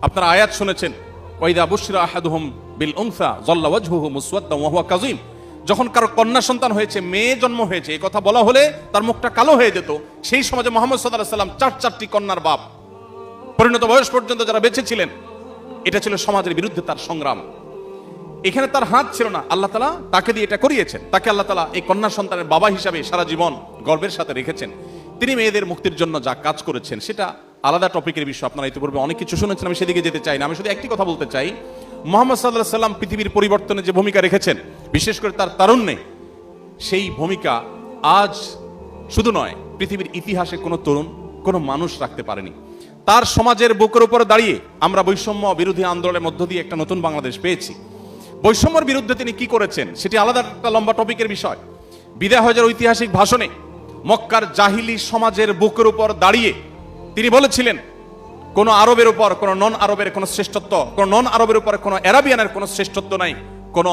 আপনারা আয়াত শুনেছেন, ওয়াইদা বুশরা আহাদুহুম বিল উনসা যাল্লা ওয়াজহুহু মুসওয়াদ্দান ওয়া হুয়া কাযীম। যখন কারো কন্যা সন্তান হয়েছে, মেয়ে জন্ম হয়েছে, এই কথা বলা হলে তার মুখটা কালো হয়ে যেত। সেই সমাজে মুহাম্মদ সাল্লাল্লাহু আলাইহি ওয়াসাল্লাম চারটি কন্যার বাপ, পরিণত বয়স পর্যন্ত যারা বেঁচে ছিলেন। এটা ছিল সমাজের বিরুদ্ধে তার সংগ্রাম। এখানে তার হাত ছিল না, আল্লাহ তাআলা তাকে দিয়ে এটা করিয়েছেন। তাকে আল্লাহ তাআলা এই কন্যা সন্তানের বাবা হিসাবে সারা জীবন গর্বের সাথে রেখেছেন। তিনি মেয়েদের মুক্তির জন্য যা কাজ করেছেন সেটা আলাদা টপিকের বিষয়। আপনারা ইতিপূর্বে অনেক কিছু শুনেছেন, আমি সেদিকে যেতে চাই না। আমি শুধু একটি কথা বলতে চাই, মুহাম্মদ সাল্লাল্লাহু আলাইহি ওয়াসাল্লাম পৃথিবীর পরিবর্তনে যে ভূমিকা রেখেছেন, বিশেষ করে তার তারুণ্যে, সেই ভূমিকা আজ শুধু নয়, পৃথিবীর ইতিহাসে কোনো তরুণ, কোনো মানুষ রাখতে পারেনি। তার সমাজের বুকের উপর দাঁড়িয়ে আমরা বৈষম্য বিরোধী আন্দোলনের মধ্য দিয়ে একটা নতুন বাংলাদেশ পেয়েছি। বৈষম্যের বিরুদ্ধে তিনি কি করেছেন সেটি আলাদা একটা লম্বা টপিকের বিষয়। বিদায় হজের ঐতিহাসিক ভাষণে মক্কার জাহিলি সমাজের বুকের উপর দাঁড়িয়ে তিনি বলেছিলেন, কোন আরবের উপর কোন নন আরবের কোন শ্রেষ্ঠত্ব, কোন নন আরবের উপর কোন আরাবিয়ানের কোন শ্রেষ্ঠত্ব নাই, কোন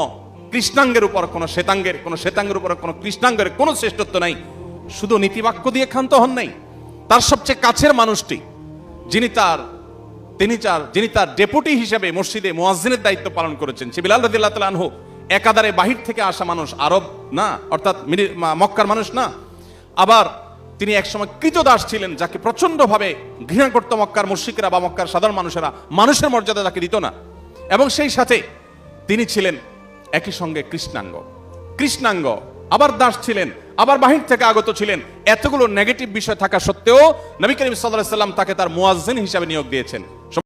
কৃষ্ণাঙ্গের উপর কোন শ্বেতাঙ্গের, কোন শ্বেতাঙ্গের উপর কোন কৃষ্ণাঙ্গের কোন শ্রেষ্ঠত্ব নাই। শুধু নীতিবাক্য দিয়ে ক্ষান্ত হন নাই, তার সবচেয়ে কাছের মানুষটি যিনি তার ডেপুটি হিসেবে মসজিদে মুয়াজ্জিনের দায়িত্ব পালন করেছেন, সে বিলাল রাদিয়াল্লাহু তাআলা আনহু, একাধারে বাহির থেকে আসা মানুষ, আরব না, অর্থাৎ মক্কার মানুষ না। আবার তিনি একসময় কৃতদাস ছিলেন, যাকে প্রচন্ড ভাবে ঘৃণা করত মক্কার মুশরিকরা বা মক্কার সাধারণ মানুষেরা, মানুষের মর্যাদা তাকে দিত না। এবং সেই সাথে তিনি ছিলেন একই সঙ্গে কৃষ্ণাঙ্গ, আবার দাস ছিলেন, আবার বাহির থেকে আগত ছিলেন। এতগুলো নেগেটিভ বিষয় থাকা সত্ত্বেও নবী করিম সাল্লাল্লাহু আলাইহি ওয়াসাল্লাম তাকে তার মুয়াজ্জিন হিসেবে নিয়োগ দিয়েছেন।